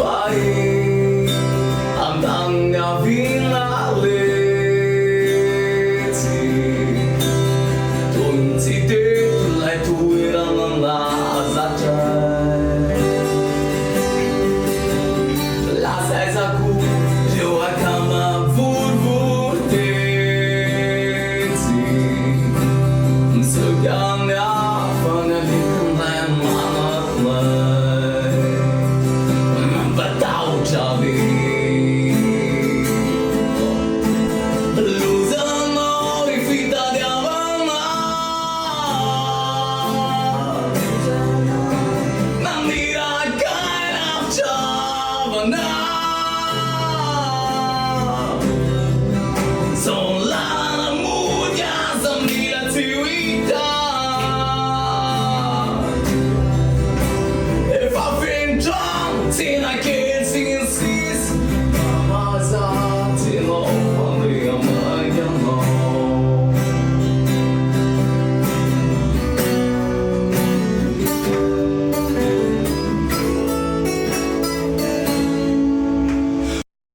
vai andando a vinalezi tunzi te lai tuira na azajai la saiza ku eu akama vurvurtezi msugana fana likna manatmai batau chavi Luzano e Fitadiavana Namira kaina chavana Son la mudia zamira tiwita If I been drunk, tina ke